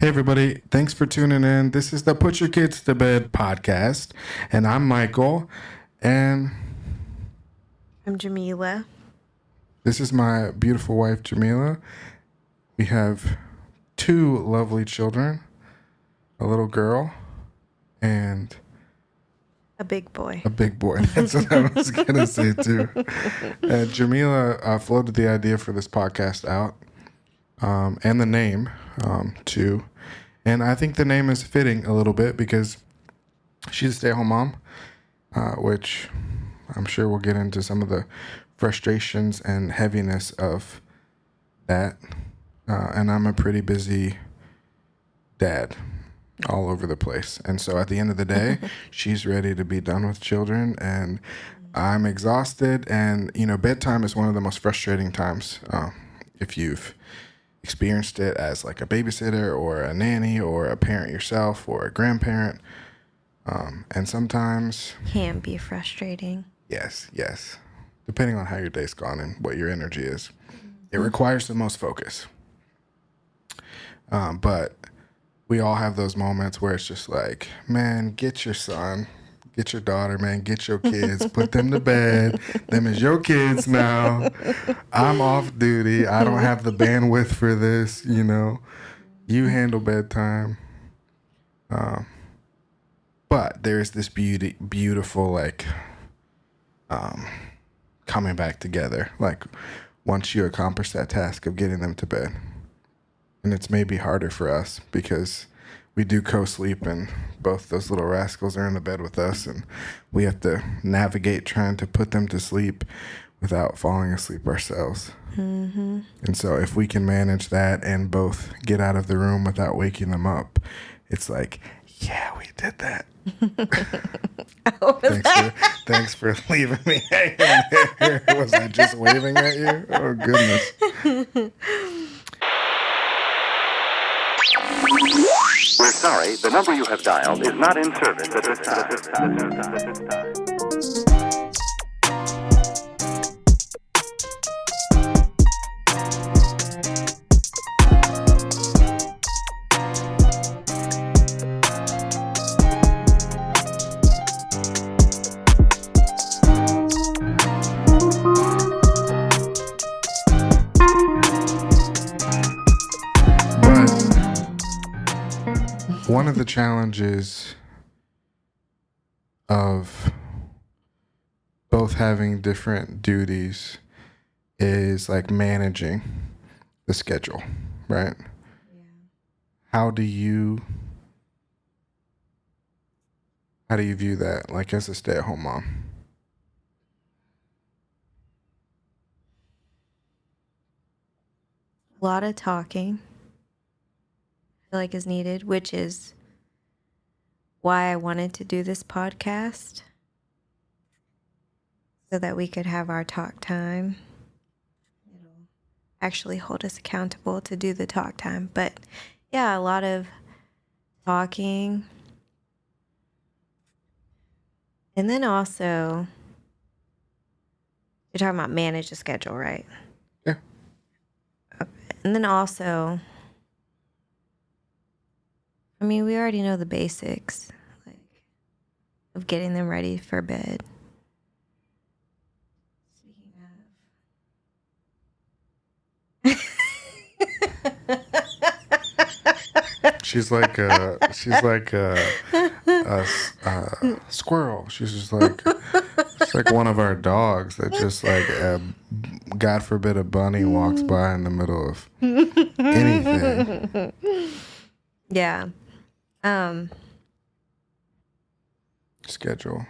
Hey, everybody. Thanks for tuning in. This is the Put Your Kids to Bed podcast, and I'm Michael, and I'm Jamila. this is my beautiful wife, Jamila. We have two lovely children, a little girl and A big boy. a big boy. That's what I was going to say, too. Jamila floated the idea for this podcast out, and the name, too. And I think the name is fitting a little bit because she's a stay-at-home mom, which I'm sure we'll get into some of the frustrations and heaviness of that. And I'm a pretty busy dad all over the place. And so at the end of the day, she's ready to be done with children, and I'm exhausted. And, bedtime is one of the most frustrating times if you've experienced it as like a babysitter or a nanny or a parent yourself or a grandparent. And sometimes Can be frustrating. Yes. Depending on how your day's gone and what your energy is. It requires the most focus. But we all have those moments where it's just like, man, get your son, get your daughter, man, get your kids, put them to bed. Them is your kids now. I'm off duty. I don't have the bandwidth for this, You handle bedtime. But there's this beautiful, coming back together. Like, once you accomplish that task of getting them to bed. And it's maybe harder for us because we do co-sleep and both those little rascals are in the bed with us, and we have to navigate trying to put them to sleep without falling asleep ourselves. Mm-hmm. And so if we can manage that and both get out of the room without waking them up, it's like, yeah, we did that. Thanks for leaving me hanging there. Was I just waving at you? Oh, goodness. We're sorry, the number you have dialed is not in service at this time. One of the challenges of both having different duties is like managing the schedule, right? Yeah. How do you view that, like, as a stay-at-home mom? A lot of talking, I feel like, is needed, which is why I wanted to do this podcast, so that we could have our talk time. It'll actually hold us accountable to do the talk time. But yeah, a lot of talking. And then also, you're talking about manage the schedule, right? Yeah. And then also, I mean, we already know the basics, like, of getting them ready for bed. She's like a squirrel. She's like one of our dogs that just like, God forbid, a bunny walks by in the middle of anything. Yeah. Schedule.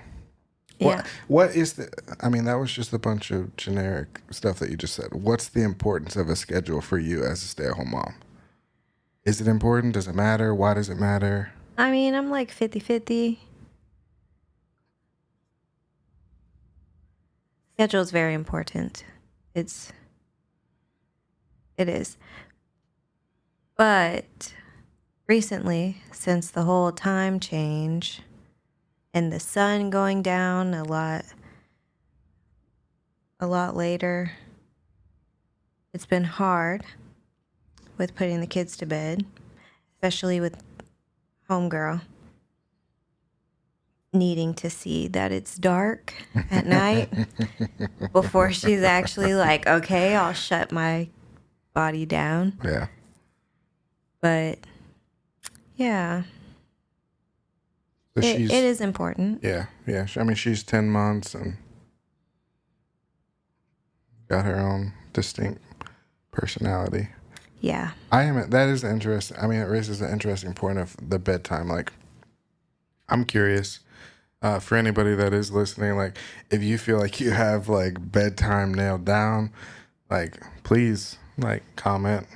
Yeah. What is that was just a bunch of generic stuff that you just said. What's the importance of a schedule for you as a stay-at-home mom? Is it important? Does it matter? Why does it matter? I mean, I'm like 50-50. Schedule is very important. It is. But recently, since the whole time change and the sun going down a lot later, it's been hard with putting the kids to bed. especially with homegirl needing to see that it's dark at night before she's actually like, okay, I'll shut my body down. Yeah. But yeah, So it is important. Yeah. I mean, she's 10 months and got her own distinct personality. Yeah. That is interesting. I mean, it raises an interesting point of the bedtime. Like, I'm curious, for anybody that is listening, like, if you feel like you have like bedtime nailed down, like, please, like, comment,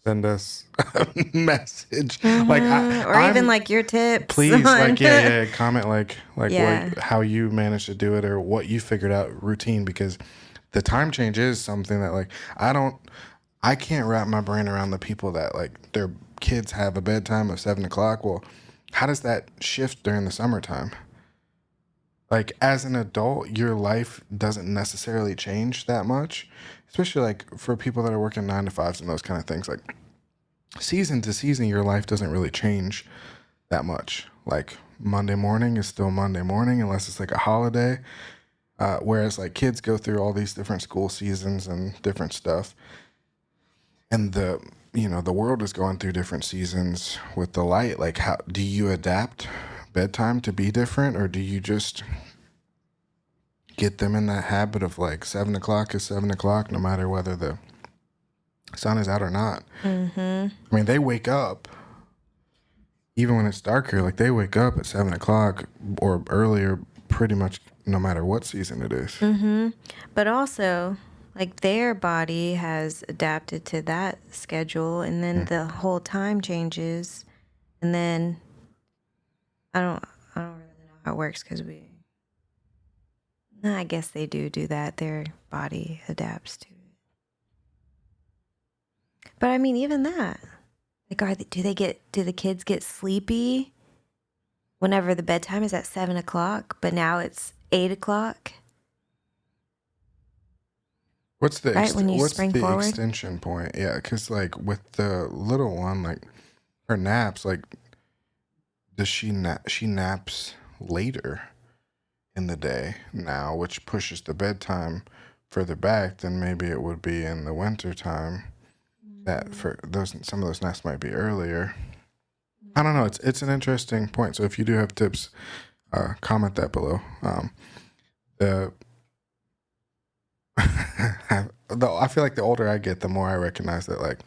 send us a message, like, Or even like your tips. please, on- like, yeah, comment, like Yeah. how you managed to do it or what you figured out routine, because the time change is something that, like, I can't wrap my brain around the people that, like, their kids have a bedtime of 7 o'clock. Well, how does that shift during the summertime? Like, as an adult, your life doesn't necessarily change that much, especially like for people that are working 9 to 5s and those kind of things. Like, season to season, your life doesn't really change that much. Like, Monday morning is still Monday morning unless it's like a holiday. Whereas like kids go through all these different school seasons and different stuff. And the world is going through different seasons with the light. Like, how do you adapt bedtime to be different, or do you just get them in that habit of like 7 o'clock is 7 o'clock, no matter whether the sun is out or not? I mean, they wake up even when it's darker. Like, they wake up at 7 o'clock or earlier, pretty much no matter what season it is. But also, like, their body has adapted to that schedule, and then the whole time changes, and then I don't really know how it works because I guess they do that. Their body adapts to it. But I mean, even that, like, do the kids get sleepy whenever the bedtime is at 7 o'clock, but now it's 8 o'clock? What's the Right, when you spring forward? extension point? Yeah, because like with the little one, like her naps, like does she naps later in the day now, which pushes the bedtime further back than maybe it would be in the winter time. That for some of those naps might be earlier. I don't know. It's an interesting point. So if you do have tips, comment that below. The I feel like the older I get, the more I recognize that, like,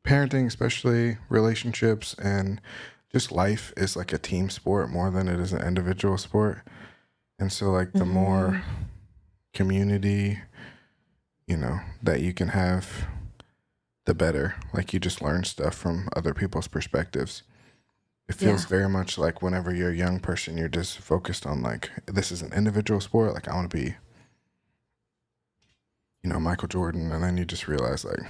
parenting, especially relationships and just life, is like a team sport more than it is an individual sport. And so, like, the more community, that you can have, the better. Like, you just learn stuff from other people's perspectives. It feels very much like whenever you're a young person, you're just focused on, like, this is an individual sport. Like, I want to be, Michael Jordan. And then you just realize, like,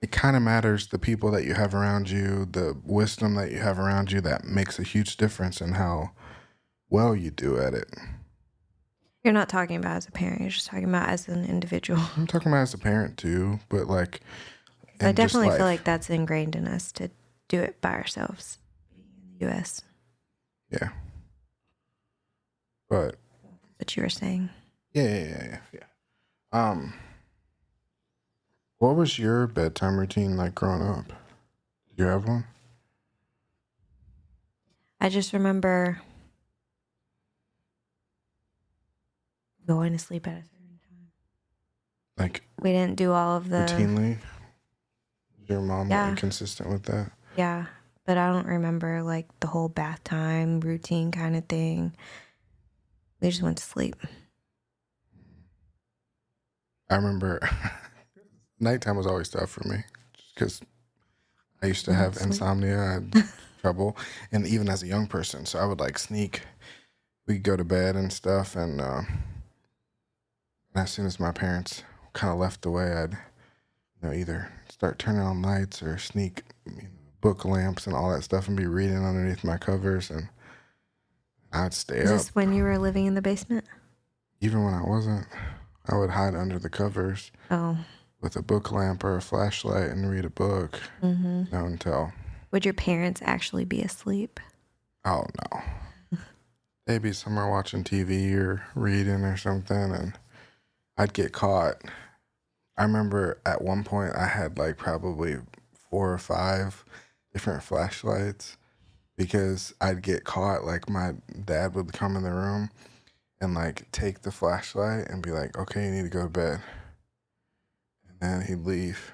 it kind of matters the people that you have around you, the wisdom that you have around you, that makes a huge difference in how well you do at it. You're not talking about as a parent. You're just talking about as an individual. I'm talking about as a parent too, but like, I definitely feel like that's ingrained in us to do it by ourselves in the U.S. Yeah. But What you were saying. Yeah. What was your bedtime routine like growing up? Did you have one? I just remember going to sleep at a certain time. Like, we didn't do all of the routinely? Was your mom consistent with that? Yeah, but I don't remember like the whole bath time routine kind of thing. We just went to sleep. I remember nighttime was always tough for me because I used to have insomnia. I had trouble. And even as a young person, so I would like sneak. We'd go to bed and stuff. And as soon as my parents kind of left the way, I'd either start turning on lights or sneak book lamps and all that stuff and be reading underneath my covers. And I'd stay up. Is this when you were living in the basement? Even when I wasn't, I would hide under the covers. Oh. with a book lamp or a flashlight and read a book. Mm-hmm. No one tell. Would your parents actually be asleep? Oh no. They'd be somewhere watching TV or reading or something, and I'd get caught. I remember at one point I had like probably 4 or 5 different flashlights because I'd get caught. Like my dad would come in the room and like take the flashlight and be like, "Okay, you need to go to bed," and then he'd leave.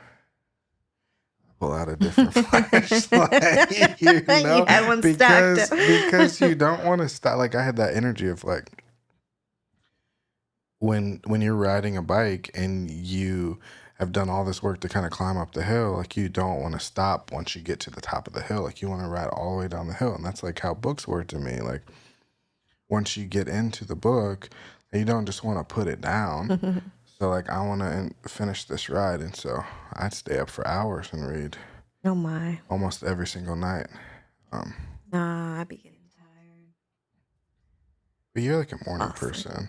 Pull out a different flashlight, you know, You had one because stacked. because you don't want to stop. Like I had that energy of like when you're riding a bike and you have done all this work to kind of climb up the hill, like you don't want to stop once you get to the top of the hill. Like you want to ride all the way down the hill, and that's like how books work to me. Like once you get into the book, you don't just want to put it down. So like I want to finish this ride, and so I'd stay up for hours and read Oh my. almost every single night. Nah, I'd be getting tired. But you're like a morning Awesome. person.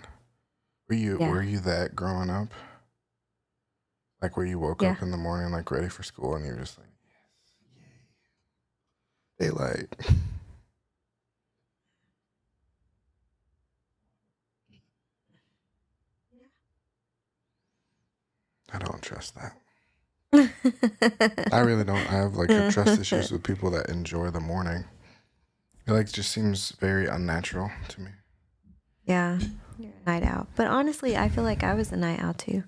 Yeah. Were you that growing up? Like where you woke Yeah. up in the morning like ready for school and you're just like, yes, yay. Daylight. I don't trust that. I really don't. I have like a trust issues with people that enjoy the morning. It like just seems very unnatural to me. Yeah, you're a night out. But honestly, I feel like I was a night owl too.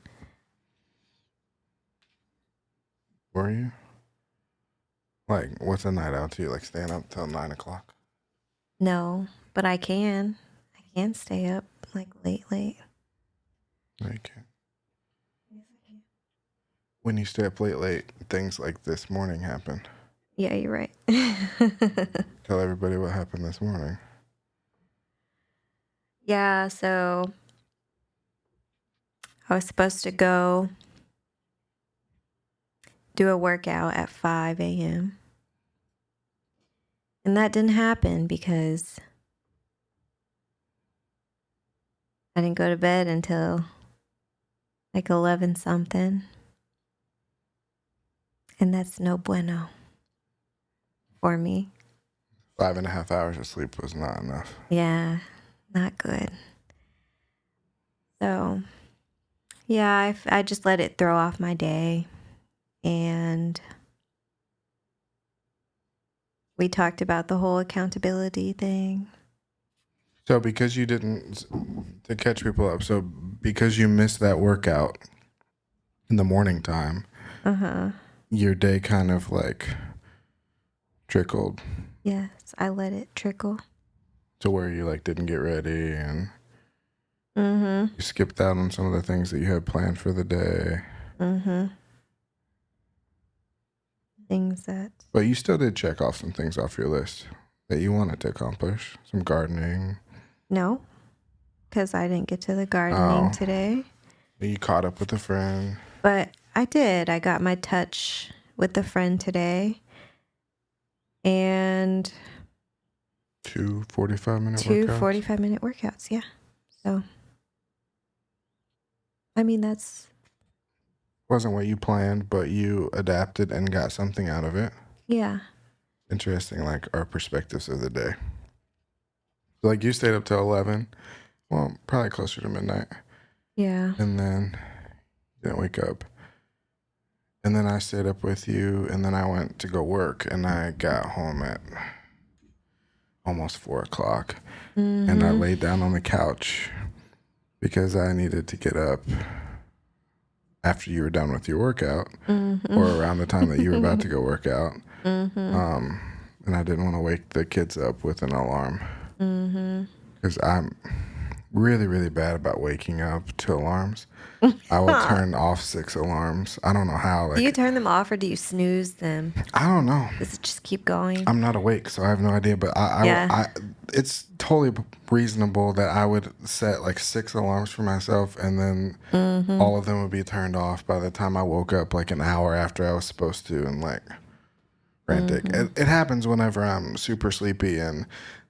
Were you? Like, what's a night out to you? Like staying up till 9 o'clock? No, but I can. I can stay up like late. No, you can't. When you stay up late, things like this morning happen. Yeah, you're right. Tell everybody what happened this morning. Yeah, so I was supposed to go do a workout at 5 a.m. And that didn't happen because I didn't go to bed until like 11 something. And that's no bueno for me. 5.5 hours of sleep was not enough. Yeah, not good. So, yeah, I just let it throw off my day. And we talked about the whole accountability thing. So because you didn't, to catch people up, so because you missed that workout in the morning time, your day kind of like trickled. Yes, I let it trickle. To where you like didn't get ready and you skipped out on some of the things that you had planned for the day. Things that... But you still did check off some things off your list that you wanted to accomplish. Some gardening. No, because I didn't get to the gardening today. You caught up with a friend. But I did. I got my touch with a friend today. And 2 45-minute two workouts. 45-minute workouts, yeah. So, I mean, that's... Wasn't what you planned, but you adapted and got something out of it. Yeah. Interesting, like our perspectives of the day. Like you stayed up till 11. Well, probably closer to midnight. Yeah. And then didn't wake up. And then I stayed up with you, and then I went to go work, and I got home at almost 4 o'clock. And I laid down on the couch because I needed to get up after you were done with your workout or around the time that you were about to go work out. And I didn't want to wake the kids up with an alarm because I'm really, really bad about waking up to alarms. I will turn off 6 alarms. I don't know how. Like, Do you turn them off or do you snooze them? I don't know. Does it just keep going? I'm not awake, so I have no idea. But it's totally reasonable that I would set like 6 alarms for myself, and then all of them would be turned off by the time I woke up, like an hour after I was supposed to, and like frantic. It happens whenever I'm super sleepy and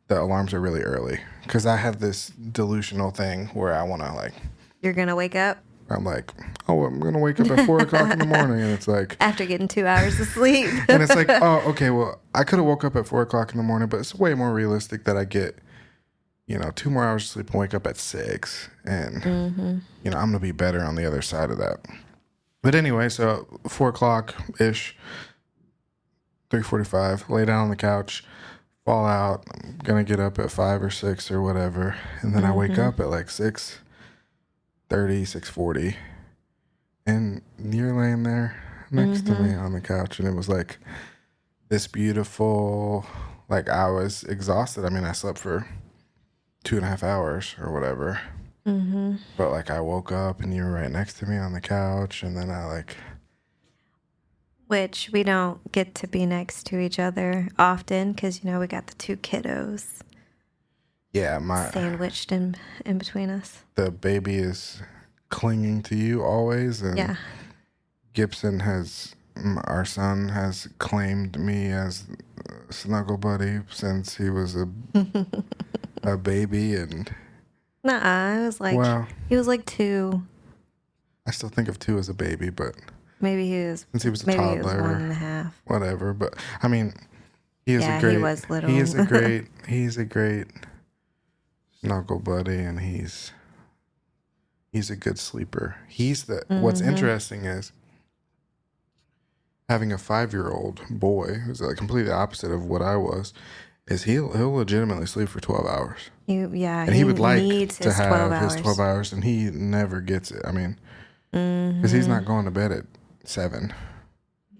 the alarms are really early, because I have this delusional thing where I want to like. You're going to wake up? I'm like, oh, I'm going to wake up at 4 o'clock in the morning. And it's like, After getting 2 hours of sleep. and it's like, oh, okay, well, I could have woke up at 4 o'clock in the morning, but it's way more realistic that I get, 2 more hours of sleep and wake up at 6. And, I'm going to be better on the other side of that. But anyway, so 4 o'clock-ish, 3:45, lay down on the couch, fall out. I'm going to get up at 5 or 6 or whatever. And then I wake up at like 6:30, 6:40. And you're laying there next to me on the couch. And it was like this beautiful, like I was exhausted. I mean, I slept for 2.5 hours or whatever. But like I woke up and you were right next to me on the couch. And then I like... Which we don't get to be next to each other often because, we got the 2 kiddos. Yeah, sandwiched in between us. The baby is clinging to you always. And Gibson our son has claimed me as snuggle buddy since he was a baby. And... Nuh-uh, he was like 2. I still think of 2 as a baby, but... Maybe he was. Since he was a maybe toddler, he was 1.5. Whatever. But I mean, he was little. He's a great snuggle buddy, and he's a good sleeper. What's interesting is having a 5-year-old boy who's like completely opposite of what I was. Is he'll legitimately sleep for 12 hours. And he would like to have his 12 hours, and he never gets it. I mean, because he's not going to bed at 7.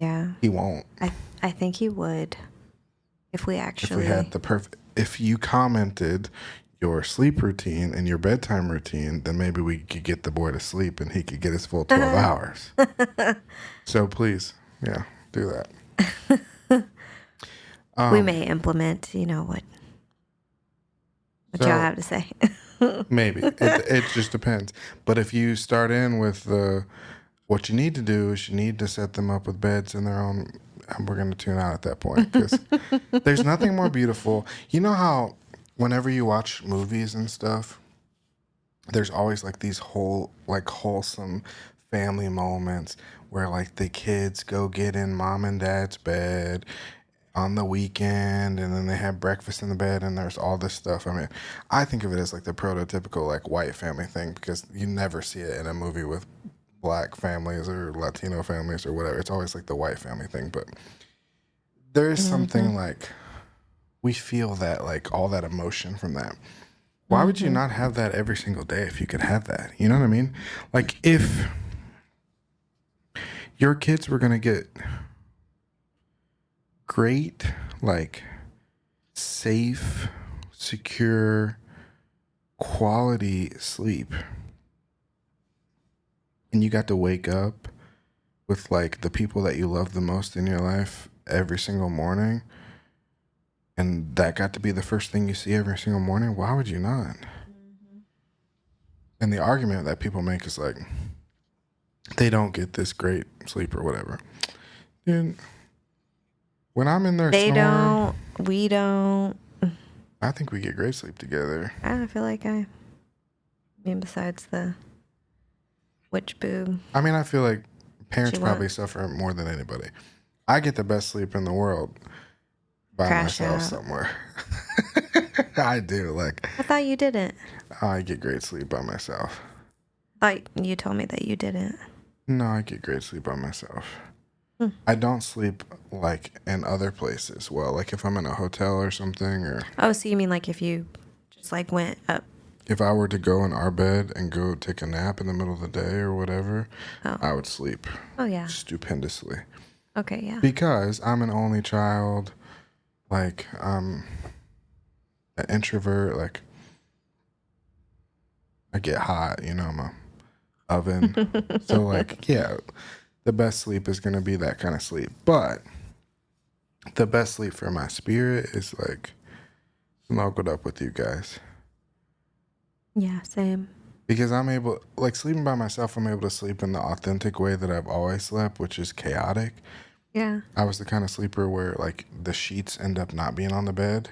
Yeah. He won't. I think he would if we had if you commented your sleep routine and your bedtime routine, then maybe we could get the boy to sleep and he could get his full 12 hours. So please, do that. We may implement, what y'all have to say. Maybe. It just depends. But if you start in with what you need to do is you need to set them up with beds in their own. We're going to tune out at that point because there's nothing more beautiful. You know how whenever you watch movies and stuff, there's always like these wholesome family moments where like the kids go get in mom and dad's bed on the weekend, and then they have breakfast in the bed, and there's all this stuff. I mean, I think of it as like the prototypical like white family thing because you never see it in a movie with Black families or Latino families or whatever. It's always like the white family thing. But there is something like we feel that like all that emotion from that. Why would you not have that every single day if you could have that? You know what I mean? Like if your kids were going to get great, like safe, secure, quality sleep, and you got to wake up with like the people that you love the most in your life every single morning, and that got to be the first thing you see every single morning, why would you not? And the argument that people make is like they don't get this great sleep or whatever. Dude, when I'm in there snoring, we don't. I think we get great sleep together. I feel like besides the witch boob. I mean, I feel like parents probably suffer more than anybody. I get the best sleep in the world by myself somewhere. I do. Like I thought you didn't. I get great sleep by myself. Thought you told me that you didn't. No, I get great sleep by myself. I don't sleep like in other places. Well, like if I'm in a hotel or something, or so you mean like if you just like went up? If I were to go in our bed and go take a nap in the middle of the day or whatever, I would sleep. Oh yeah. Stupendously. Okay, yeah. Because I'm an only child, like I'm an introvert, like I get hot, I'm a oven. So like, yeah, the best sleep is gonna be that kind of sleep. But the best sleep for my spirit is like snuggled up with you guys. Yeah, same. Because I'm able, like sleeping by myself, I'm able to sleep in the authentic way that I've always slept, which is chaotic. Yeah. I was the kind of sleeper where like the sheets end up not being on the bed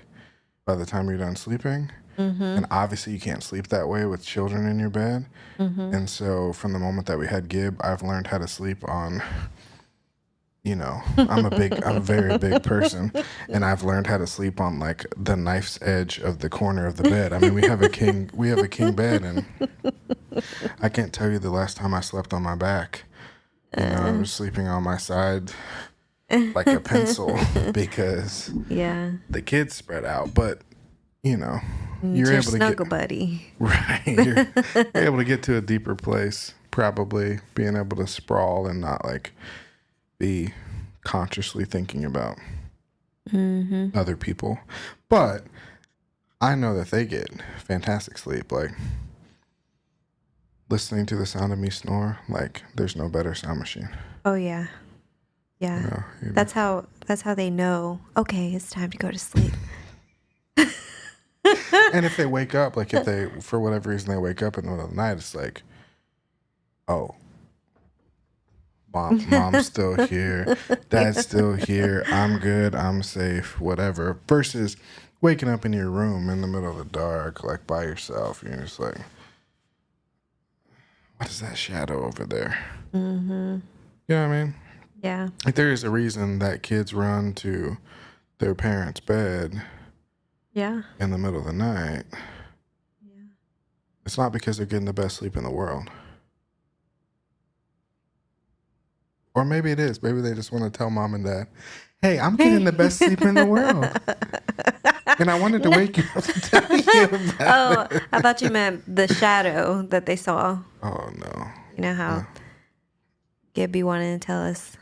by the time you're done sleeping. And obviously you can't sleep that way with children in your bed. And so from the moment that we had Gib, I've learned how to sleep on, I'm a very big person, and I've learned how to sleep on like the knife's edge of the corner of the bed. I mean, we have a king bed, and I can't tell you the last time I slept on my back. I was sleeping on my side like a pencil because the kids spread out. But you're Your able to snuggle get buddy. right. You're able to get to a deeper place, probably being able to sprawl and not like be consciously thinking about other people. But I know that they get fantastic sleep. Like listening to the sound of me snore, like there's no better sound machine. Oh yeah. Yeah. That's how they know, okay, it's time to go to sleep. And if they wake up, like if they, for whatever reason, they wake up in the middle of the night, it's like, oh, mom's still here, dad's still here, I'm good, I'm safe, whatever. Versus waking up in your room in the middle of the dark, like by yourself, you're just like, what is that shadow over there? You know what I mean? Yeah. Like there is a reason that kids run to their parents' bed Yeah. in the middle of the night. Yeah. It's not because they're getting the best sleep in the world. Or maybe it is. Maybe they just want to tell mom and dad, hey, I'm getting the best sleep in the world. And I wanted to wake you up to tell you about it. I thought you meant the shadow that they saw. Oh, no. You know how Gibby wanted to tell us.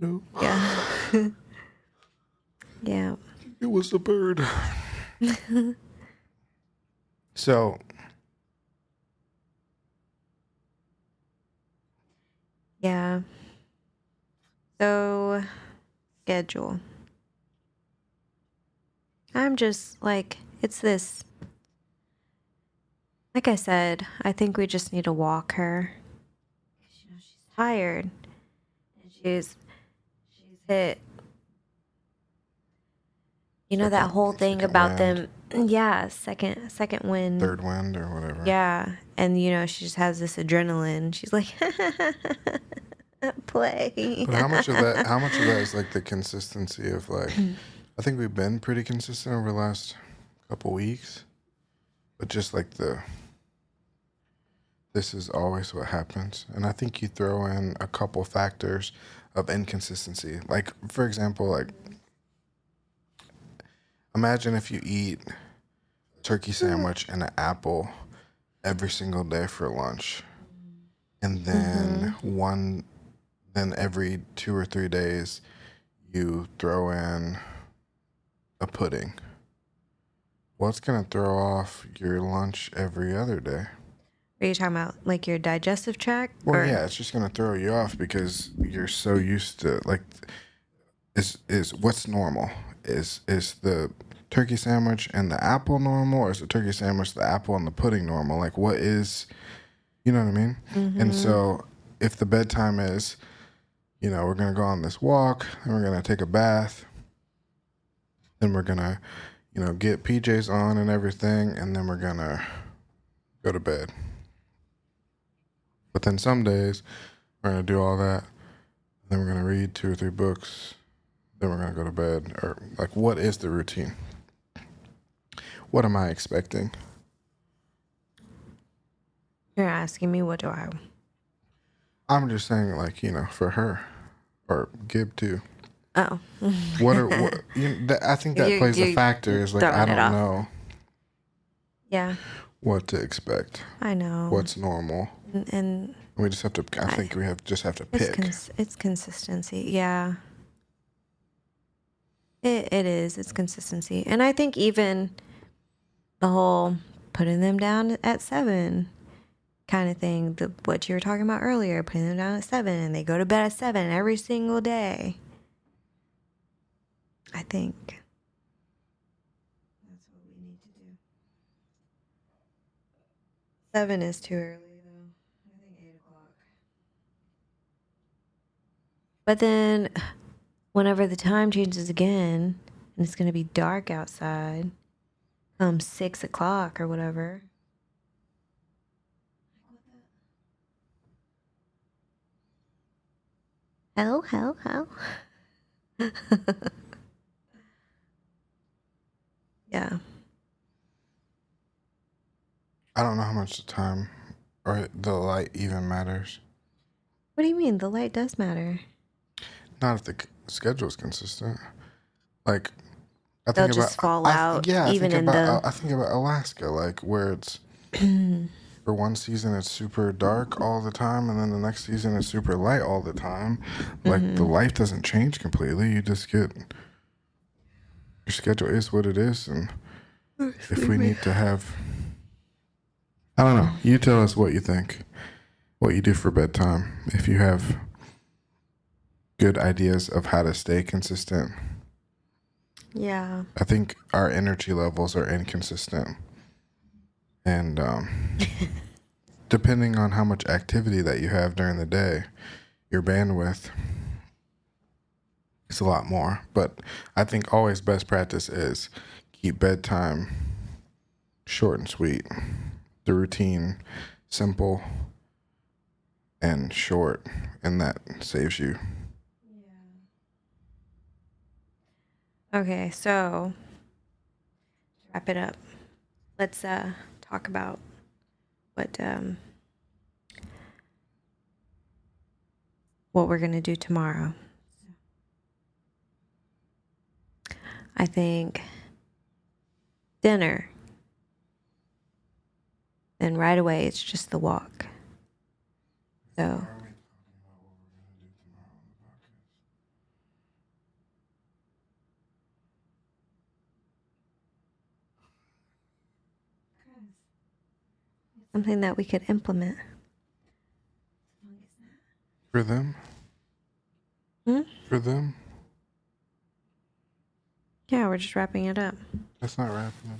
No. Yeah. Yeah. It was a bird. So, yeah. So, schedule. I'm just like, it's this. Like I said, I think we just need to walk her. She's tired. And she's hit. That whole thing about wind. them. Yeah, second wind. Third wind or whatever. Yeah. And she just has this adrenaline. She's like play. But how much of that is like the consistency of like, I think we've been pretty consistent over the last couple weeks, but just like this is always what happens. And I think you throw in a couple factors of inconsistency. Like, for example, like, imagine if you eat a turkey sandwich and an apple every single day for lunch. And then then every 2 or 3 days you throw in a pudding. What's going to throw off your lunch every other day? Are you talking about like your digestive tract? Well, yeah, it's just going to throw you off because you're so used to like is what's normal? Is the turkey sandwich and the apple normal, or is the turkey sandwich, the apple, and the pudding normal? Like what is, you know what I mean? And so if the bedtime is, we're going to go on this walk and we're going to take a bath, then we're going to, get PJs on and everything, and then we're going to go to bed. But then some days we're going to do all that, then we're going to read 2 or 3 books, then we're going to go to bed. Or like, what is the routine? What am I expecting? You're asking me what do I? I'm just saying, like, for her or Gib too. Oh. I think that plays a factor. Is like I don't know. Yeah. What to expect. I know. What's normal. And we just have to. I think we just have to pick. It's consistency. Yeah. It is. It's consistency, and I think even the whole putting them down at 7 kind of thing. What you were talking about earlier, putting them down at 7, and they go to bed at 7 every single day. I think that's what we need to do. 7 is too early, though. I think 8 o'clock. But then, whenever the time changes again, and it's going to be dark outside, 6 o'clock or whatever. Hell. Yeah. I don't know how much the time or the light even matters. What do you mean? The light does matter. Not if the schedule is consistent. Like, I They'll think just about, fall out, even in the. I think about Alaska, like where it's for one season it's super dark all the time, and then the next season it's super light all the time. Like the life doesn't change completely. You just get your schedule is what it is, and if we need to have, I don't know. You tell us what you think, what you do for bedtime. If you have good ideas of how to stay consistent. Yeah. I think our energy levels are inconsistent. And depending on how much activity that you have during the day, your bandwidth is a lot more. But I think always best practice is keep bedtime short and sweet. The routine simple and short, and that saves you. Okay, so to wrap it up. Let's talk about what we're gonna do tomorrow. I think dinner. Then right away it's just the walk. So something that we could implement. For them? For them? Yeah, we're just wrapping it up. That's not wrapping up.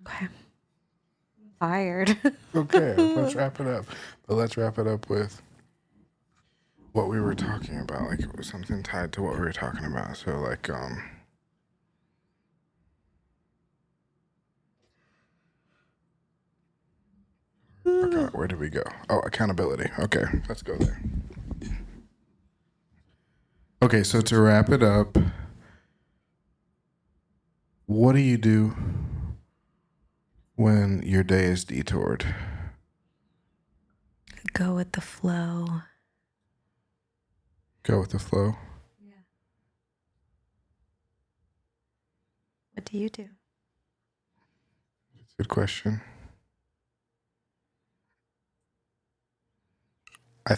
Okay. Tired. Okay, let's wrap it up. But let's wrap it up with what we were talking about. Like it was something tied to what we were talking about. So like okay, where did we go? Oh, accountability. Okay, let's go there. Okay, so to wrap it up, what do you do when your day is detoured? Go with the flow. Go with the flow. What do you do? Good question. I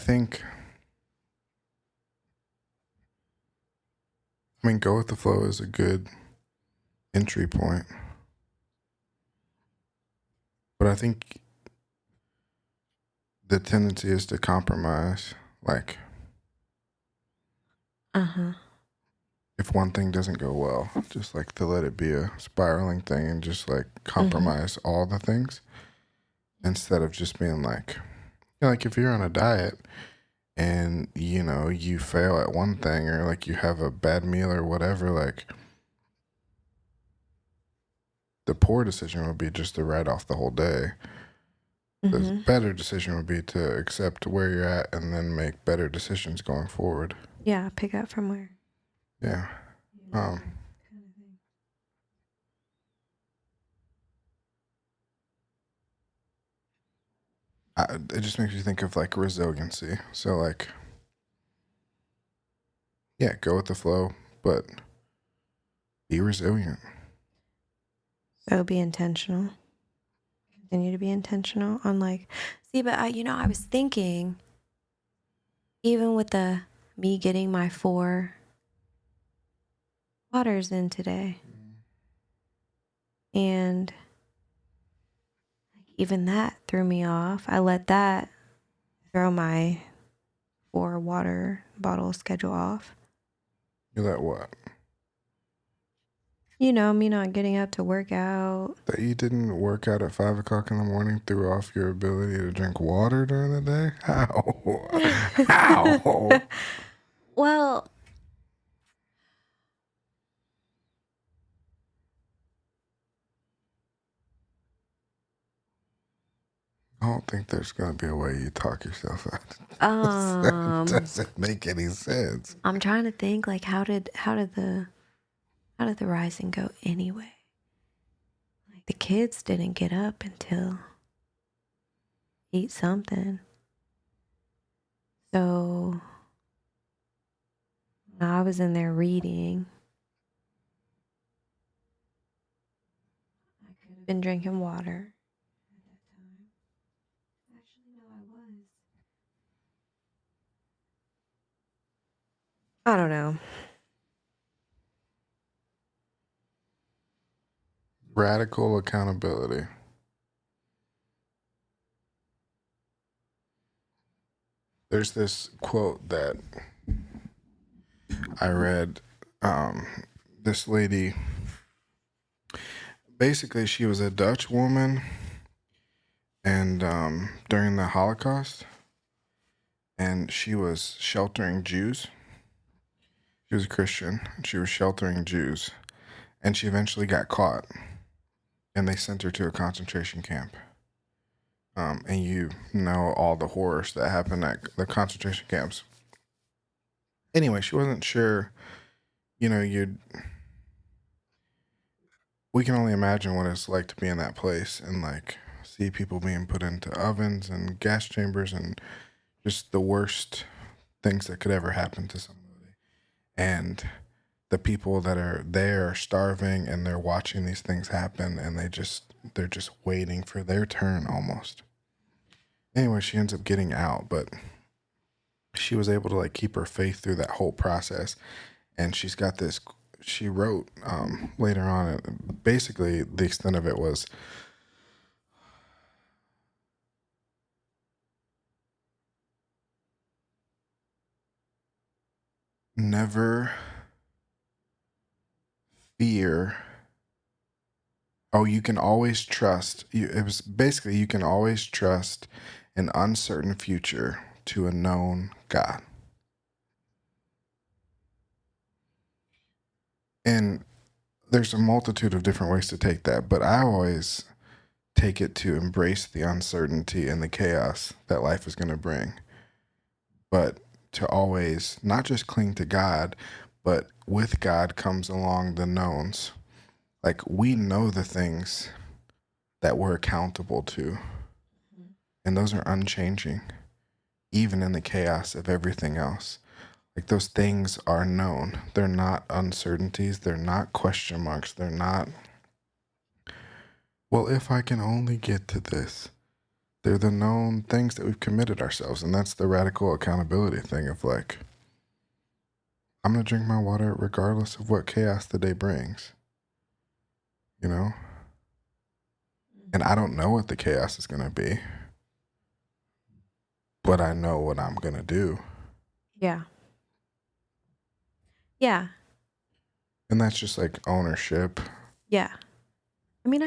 mean, go with the flow is a good entry point. But I think the tendency is to compromise. Like, if one thing doesn't go well, just like to let it be a spiraling thing and just like compromise all the things instead of just being like, you know, like if you're on a diet and, you know, you fail at one thing or like you have a bad meal or whatever, like the poor decision would be just to write off the whole day. The better decision would be to accept where you're at and then make better decisions going forward. Yeah, pick up from where. Yeah. It just makes you think of like resiliency. So like, yeah, go with the flow, but be resilient. So be intentional. Continue to be intentional on like, see, but I was thinking, even with me getting my 4 waters in today, and even that threw me off. I let that throw my 4 water bottle schedule off. You let what? You know, me not getting up to work out. That you didn't work out at 5 o'clock in the morning threw off your ability to drink water during the day? How? How? Well, I don't think there's going to be a way you talk yourself out. Um, That doesn't make any sense. I'm trying to think like how did the rising go anyway? Like the kids didn't get up until eat something. So I was in there reading. I could have been drinking water at that time. Actually, no, I was. I don't know. Radical accountability. There's this quote that I read. This lady, basically, she was a Dutch woman, and during the Holocaust, and she was sheltering Jews. She was a Christian, and she was sheltering Jews, and she eventually got caught, and they sent her to a concentration camp. And you know all the horrors that happened at the concentration camps. Anyway, she wasn't sure, we can only imagine what it's like to be in that place and like see people being put into ovens and gas chambers and just the worst things that could ever happen to somebody. And the people that are there are starving and they're watching these things happen and they're just waiting for their turn almost. Anyway, she ends up getting out, but she was able to like keep her faith through that whole process. And she's got this, she wrote later on, basically the extent of it was, never fear. Oh, you can always trust. It was basically, you can always trust an uncertain future to a known God. And there's a multitude of different ways to take that, but I always take it to embrace the uncertainty and the chaos that life is going to bring, but to always not just cling to God, but with God comes along the knowns. Like we know the things that we're accountable to, and those are unchanging, even in the chaos of everything else. Like those things are known. They're not uncertainties. They're not question marks. They're not, well, if I can only get to this. They're the known things that we've committed ourselves. And that's the radical accountability thing of like, I'm going to drink my water regardless of what chaos the day brings, you know? And I don't know what the chaos is going to be, but I know what I'm going to do. Yeah. Yeah. And that's just like ownership. Yeah. I mean,